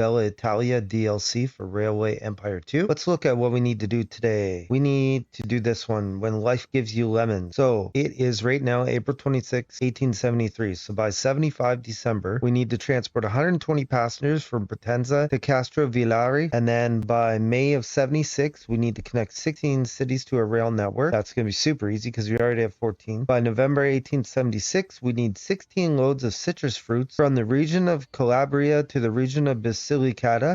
Bella Italia DLC for Railway Empire 2. Let's look at what we need to do today. We need to do this one, When Life Gives You Lemons. So it is right now April 26, 1873. So by 75 December, we need to transport 120 passengers from Potenza to Castrovillari. And then by May of 76, we need to connect 16 cities to a rail network. That's going to be super easy because we already have 14. By November 1876, we need 16 loads of citrus fruits from the region of Calabria to the region of Basilicata.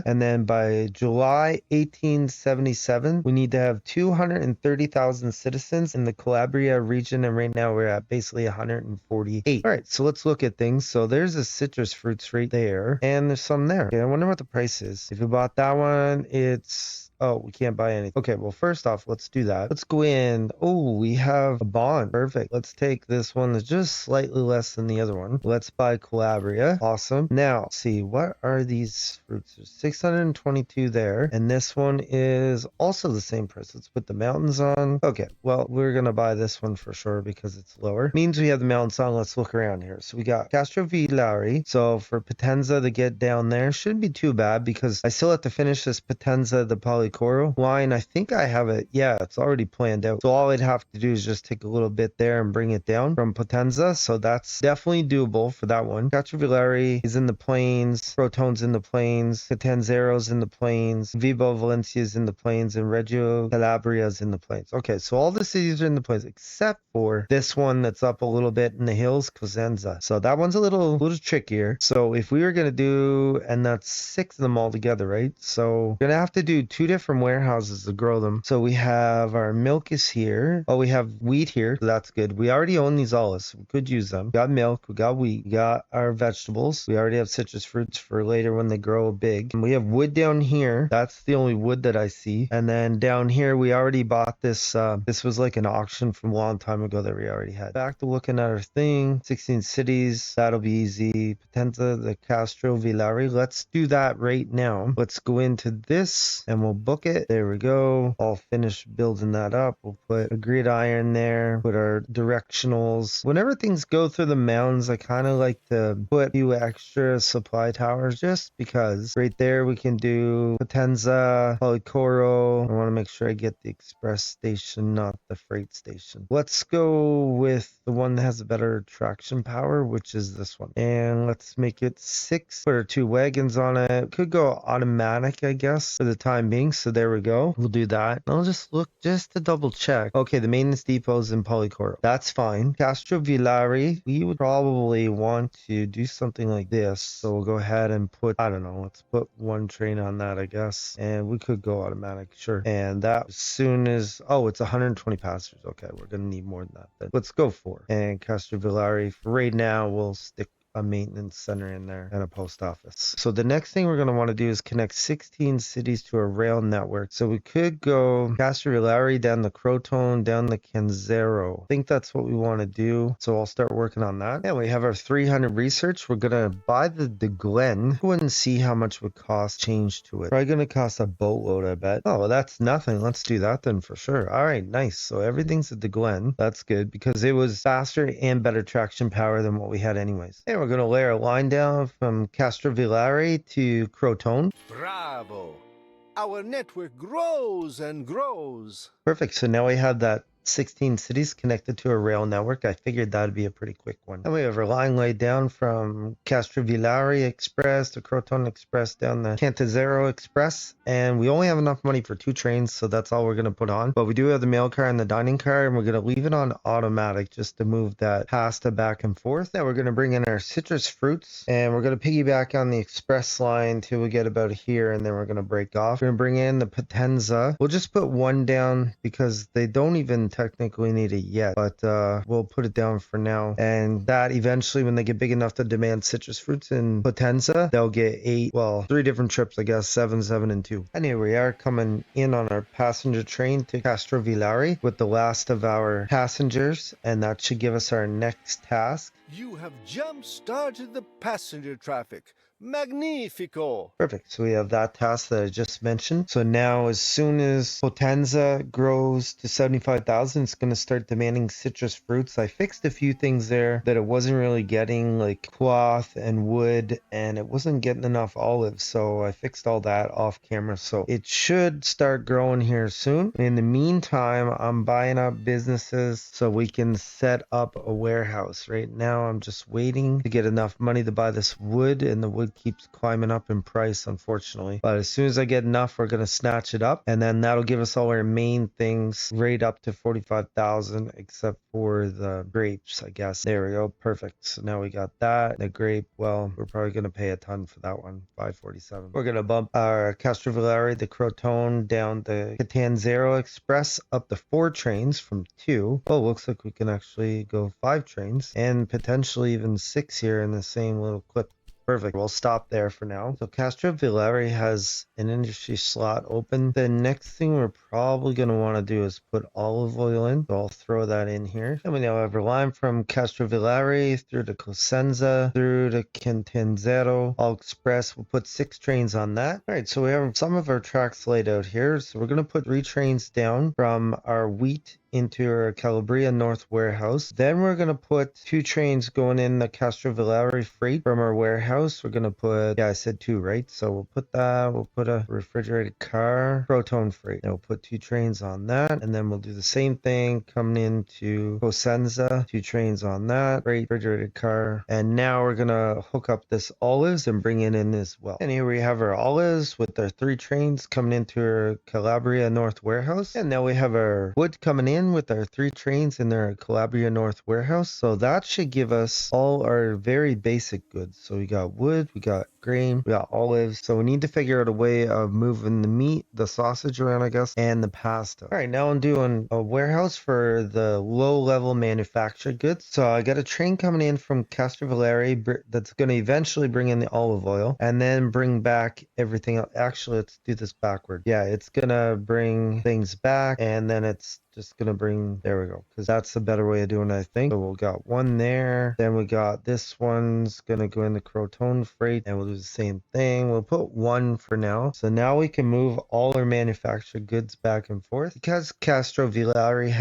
And then by July 1877, we need to have 230,000 citizens in the Calabria region. And right now we're at basically 148. All right, so let's look at things. So there's the citrus fruits right there, and there's some there. Okay, I wonder what the price is. If you bought that one, it's... Oh, we can't buy anything. Okay, well, first off, let's do that. Let's go in. Oh, we have a bond. Perfect. Let's take this one that's just slightly less than the other one. Let's buy Calabria. Awesome. Now, let's see, what are these fruits? There's 622 there. And this one is also the same price. Let's put the mountains on. Okay, well, we're going to buy this one for sure because it's lower. Means we have the mountains on. Let's look around here. So we got Castrovillari. So for Potenza to get down there, shouldn't be too bad because I still have to finish this Potenza, the Policoro line. I think I have it. Yeah, it's already planned out. So all I'd have to do is just take a little bit there and bring it down from Potenza. So that's definitely doable for that one. Castrovillari is in the plains. Crotone's in the plains. Catanzaro's in the plains. Vibo Valencia's in the plains. And Reggio Calabria's in the plains. Okay, so all the cities are in the plains except for this one that's up a little bit in the hills, Cosenza. So that one's a little trickier. So if we were going to do, and that's 6 of them all together, right? So we're going to have to do 2 different warehouses to grow them. So we have our milk is here. Oh, we have wheat here. So that's good. We already own these olives. So we could use them. We got milk. We got wheat. We got our vegetables. We already have citrus fruits for later when they grow big. And we have wood down here. That's the only wood that I see. And then down here, we already bought this. This was like an auction from a long time ago that we already had. Back to looking at our thing. 16 cities. That'll be easy. Potenza, the Castrovillari. Let's do that right now. Let's go into this and we'll book it. There we go. I'll finish building that up. We'll put a grid iron there. Put our directionals. Whenever things go through the mountains, I kind of like to put a few extra supply towers just because right there we can do Potenza, Policoro. I want to make sure I get the express station, not the freight station. Let's go with the one that has a better traction power, which is this one. And let's make it 6. Put our 2 wagons on it. Could go automatic, I guess, for the time being. So there we go. We'll do that. I'll just look just to double check. Okay, the maintenance depot is in Policoro. That's fine. Castrovillari, we would probably want to do something like this. So we'll go ahead and put, I don't know, let's put 1 train on that, I guess. And we could go automatic, sure. And that as soon as, oh, it's 120 passengers. Okay, we're going to need more than that. Then let's go for. And Castrovillari, for right now, we'll stick a maintenance center in there and a post office. So the next thing we're going to want to do is connect 16 cities to a rail network. So we could go Castrovillari down the Crotone, down the Canzero. I think that's what we want to do. So I'll start working on that. Yeah, we have our 300 research. We're going to buy the Glen. Go ahead and see how much would cost change to it. Probably going to cost a boatload, I bet. Oh, well, that's nothing. Let's do that then for sure. All right, nice. So everything's at the Glen. That's good because it was faster and better traction power than what we had anyways. And we're going to lay our line down from Castrovillari to Crotone. Bravo! Our network grows and grows. Perfect. So now we have that 16 cities connected to a rail network. I figured that'd be a pretty quick one. And we have our line laid down from Castrovillari Express to Crotone Express down the Cantazero Express. And we only have enough money for 2 trains, so that's all we're going to put on. But we do have the mail car and the dining car, and we're going to leave it on automatic just to move that pasta back and forth. Now we're going to bring in our citrus fruits, and we're going to piggyback on the express line till we get about here, and then we're going to break off. We're going to bring in the Potenza. We'll just put 1 down because they don't even technically need it yet, but we'll put it down for now. And that eventually, when they get big enough to demand citrus fruits in Potenza, they'll get 8, well, 3 different trips, I guess, 7, 7, and 2. And here we are coming in on our passenger train to Castrovillari with the last of our passengers, and that should give us our next task. You have jump-started the passenger traffic. Magnifico! Perfect. So we have that task that I just mentioned. So now as soon as Potenza grows to 75,000, it's going to start demanding citrus fruits. I fixed a few things there that it wasn't really getting, like cloth and wood, and it wasn't getting enough olives. So I fixed all that off camera. So it should start growing here soon. In the meantime, I'm buying up businesses so we can set up a warehouse. Right now, I'm just waiting to get enough money to buy this wood, and the wood keeps climbing up in price, unfortunately. But as soon as I get enough, we're going to snatch it up, and then that'll give us all our main things right up to 45,000, except for the grapes, I guess. There we go. Perfect. So now we got that. The grape, well, we're probably going to pay a ton for that one. 547. We're going to bump our Castrovillari, the Crotone, down the Catanzaro Express up to 4 trains from 2. Oh, looks like we can actually go 5 trains and potentially even 6 here in the same little clip. Perfect. We'll stop there for now. So Castrovillari has an industry slot open. The next thing we're probably going to want to do is put olive oil in. So I'll throw that in here. And we now have our line from Castrovillari through to Cosenza, through to Catanzaro, all express. We'll put 6 trains on that. All right, so we have some of our tracks laid out here. So we're going to put 3 trains down from our wheat into our Calabria North warehouse. Then we're going to put 2 trains going in the Castrovillari freight from our warehouse. We're going to put, yeah, I said 2, right? So we'll put that, we'll put a refrigerated car, Crotone freight. And we'll put 2 trains on that. And then we'll do the same thing coming into Cosenza, 2 trains on that, freight, refrigerated car. And now we're going to hook up this olives and bring it in as well. And here we have our olives with our 3 trains coming into our Calabria North warehouse. And now we have our wood coming in with our 3 trains in their Calabria North warehouse. So that should give us all our very basic goods. So we got wood, we got grain, we got olives. So we need to figure out a way of moving the meat, the sausage around, I guess, and the pasta. All right, now I'm doing a warehouse for the low-level manufactured goods. So I got a train coming in from Castrovillari that's going to eventually bring in the olive oil and then bring back everything else. Actually, let's do this backward. Yeah, it's going to bring things back, and then it's just gonna bring, there we go, because that's the better way of doing it, I think. So we got one there, then we got this one's gonna go in the Crotone freight, and we'll do the same thing. We'll put 1 for now. So now we can move all our manufactured goods back and forth. Because Castrovillari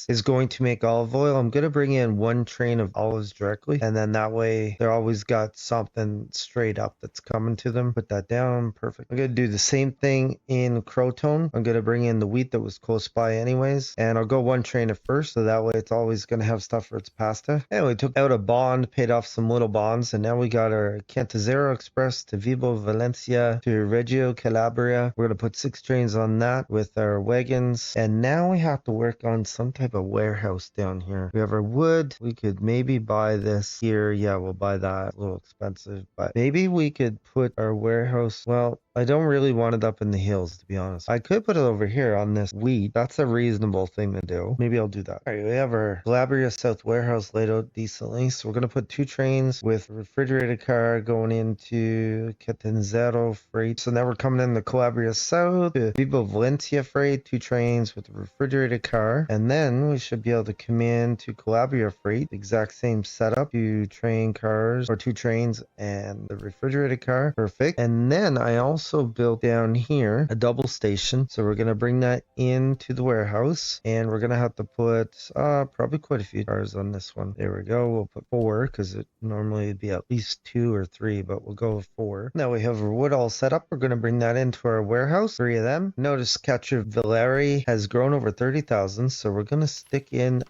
is going to make olive oil, I'm gonna bring in 1 train of olives directly, and then that way they're always got something straight up that's coming to them. Put that down. Perfect. I'm gonna do the same thing in Crotone. I'm gonna bring in the wheat that was close by anyways, and I'll go 1 train at first, so that way it's always going to have stuff for its pasta. And we took out a bond, paid off some little bonds, and now we got our Catanzaro Express to Vibo Valencia to Reggio Calabria. We're going to put 6 trains on that with our wagons, and now we have to work on some type of warehouse down here. We have our wood. We could maybe buy this here. Yeah, we'll buy that. A little expensive, but maybe we could put our warehouse, well, I don't really want it up in the hills, to be honest. I could put it over here on this wheat. That's a reasonable thing to do. Maybe I'll do that. All right, we have our Calabria South warehouse laid out decently. So we're going to put 2 trains with a refrigerated car going into Catanzaro freight. So now we're coming in the Calabria South to Vibo Valencia freight, 2 trains with a refrigerated car. And then we should be able to come in to Calabria freight, exact same setup, 2 train cars or 2 trains and the refrigerated car. Perfect. And then I also built down here a double station, so we're going to bring that into the warehouse, and we're going to have to put probably quite a few cars on this one. There we go. We'll put 4 because it normally would be at least 2 or 3, but we'll go with 4. Now we have our wood all set up. We're going to bring that into our warehouse, 3 of them. Notice Castrovillari has grown over 30,000, so we're going to stick in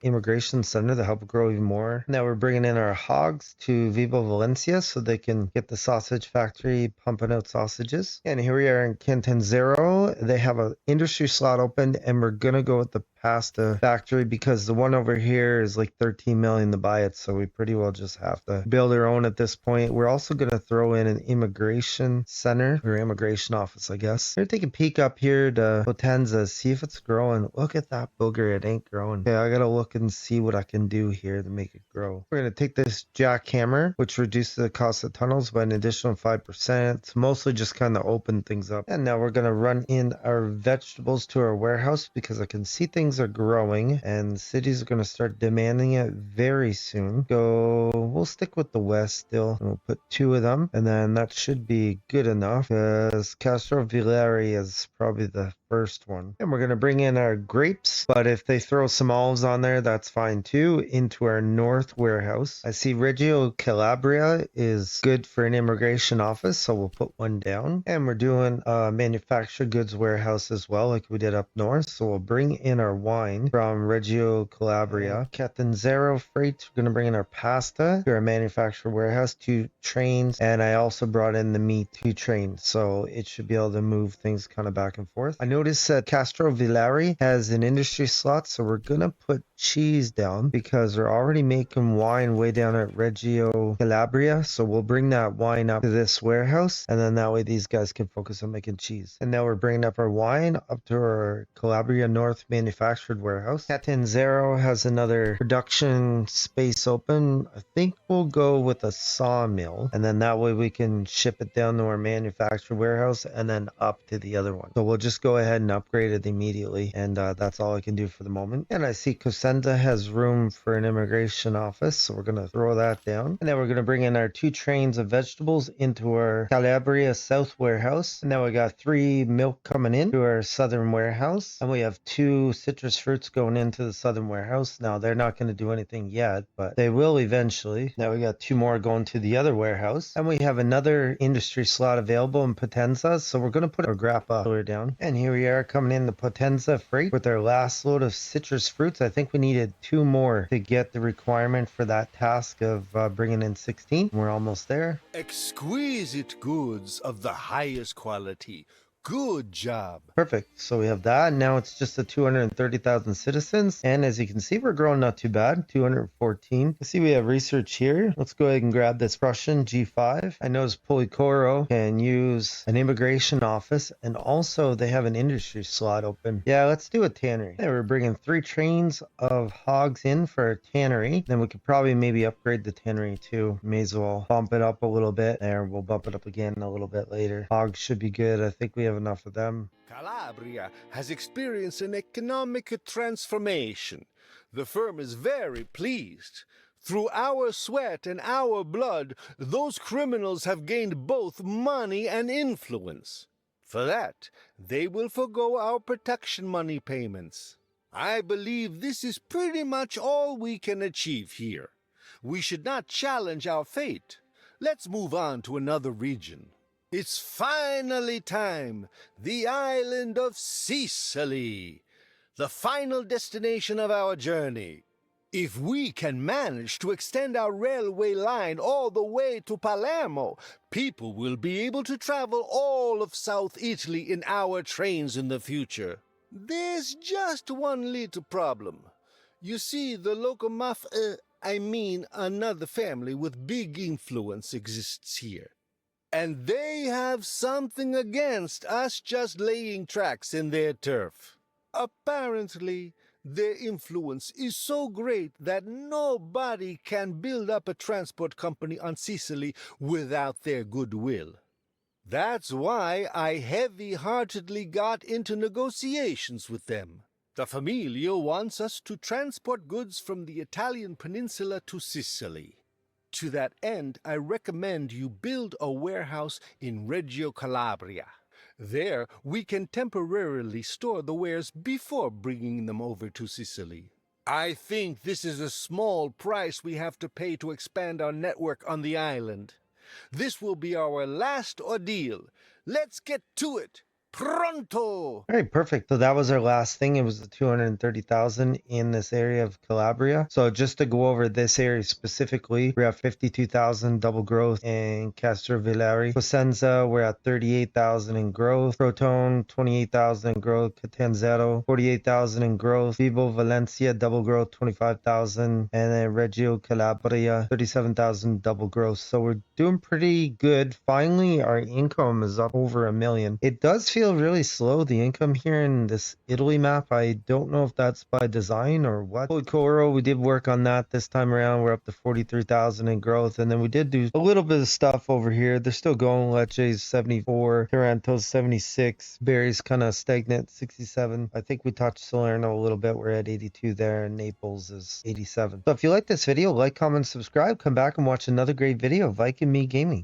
immigration center to help it grow even more. Now we're bringing in our hogs to Vibo Valencia so they can get the sausage factory pumping out sausages. And here we are in Catanzaro. They have an industry slot open, and we're gonna go with the pasta factory because the one over here is like 13 million to buy it, so we pretty well just have to build our own at this point. We're also gonna throw in an immigration center or immigration office, I guess. We're gonna take a peek up here to Potenza, see if it's growing. Look at that booger, it ain't growing. Okay, I gotta look and see what I can do here to make it grow. We're gonna take this jackhammer, which reduces the cost of tunnels by an additional 5%. It's mostly just kind of open things up. And now we're gonna run in our vegetables to our warehouse because I can see things things are growing and cities are going to start demanding it very soon. So we'll stick with the west still. We'll put 2 of them, and then that should be good enough because Castro Villeri is probably the first one. And we're going to bring in our grapes, but if they throw some olives on there, that's fine too, into our north warehouse. I see Reggio Calabria is good for an immigration office, so we'll put 1 down. And we're doing a manufactured goods warehouse as well, like we did up north. So we'll bring in our wine from Reggio Calabria. Catanzaro freight, we're going to bring in our pasta to our manufactured warehouse, 2 trains. And I also brought in the meat, 2 trains. So it should be able to move things kind of back and forth. I noticed that Castro Villeri has an industry slot, so we're going to put cheese down because we're already making wine way down at Reggio Calabria. So we'll bring that wine up to this warehouse, and then that way these guys can focus on making cheese. And now we're bringing up our wine up to our Calabria North manufactured warehouse. Catanzaro has another production space open. I think we'll go with a sawmill, and then that way we can ship it down to our manufactured warehouse and then up to the other one. So we'll just go ahead and upgrade it immediately, and that's all I can do for the moment. And I see Cosenza has room for an immigration office, so we're going to throw that down. And then we're going to bring in our 2 trains of vegetables into our Calabria South warehouse. And now we got 3 milk coming in to our southern warehouse, and we have 2 citrus fruits going into the southern warehouse. Now they're not going to do anything yet, but they will eventually. Now we got 2 more going to the other warehouse, and we have another industry slot available in Potenza, so we're going to put our grappa filler down. And here we are coming in the Potenza freight with our last load of citrus fruits. I think we needed 2 more to get the requirement for that task of bringing in 16. We're almost there. Exquisite goods of the highest quality. Good job. Perfect. So we have that. Now it's just the 230,000 citizens. And as you can see, we're growing not too bad. 214. You see we have research here. Let's go ahead and grab this Prussian G5. I noticed Policoro can use an immigration office, and also they have an industry slot open. Yeah, let's do a tannery. Yeah, we're bringing 3 trains of hogs in for a tannery. Then we could probably maybe upgrade the tannery too. May as well bump it up a little bit. There, we'll bump it up again a little bit later. Hogs should be good. I think we have enough of them. Calabria has experienced an economic transformation. The firm is very pleased. Through our sweat and our blood, those criminals have gained both money and influence. For that, they will forgo our protection money payments. I believe this is pretty much all we can achieve here. We should not challenge our fate. Let's move on to another region. It's finally time. The island of Sicily, the final destination of our journey. If we can manage to extend our railway line all the way to Palermo, people will be able to travel all of South Italy in our trains in the future. There's just one little problem. You see, the another family with big influence exists here. And they have something against us just laying tracks in their turf. Apparently, their influence is so great that nobody can build up a transport company on Sicily without their goodwill. That's why I heavy-heartedly got into negotiations with them. The Familia wants us to transport goods from the Italian peninsula to Sicily. To that end, I recommend you build a warehouse in Reggio Calabria. There, we can temporarily store the wares before bringing them over to Sicily. I think this is a small price we have to pay to expand our network on the island. This will be our last ordeal. Let's get to it. Pronto! All right, perfect. So that was our last thing. It was the 230,000 in this area of Calabria. So just to go over this area specifically, we have 52,000 double growth in Castrovilleri. Cosenza, we're at 38,000 in growth. Crotone, 28,000 in growth. Catanzaro, 48,000 in growth. Vibo Valencia, double growth, 25,000. And then Reggio Calabria, 37,000 double growth. So we're doing pretty good. Finally, our income is up over $1 million. It does feel feel really slow, the income here in this Italy map. I don't know if that's by design or what. Coro, we did work on that this time around. We're up to 43,000 in growth. And then we did do a little bit of stuff over here. They're still going. Lecce's 74, Taranto's 76, Barry's kind of stagnant, 67. I think we touched Salerno a little bit. We're at 82 there, and Naples is 87. So if you like this video, like, comment, subscribe. Come back and watch another great video of Viking Me Gaming.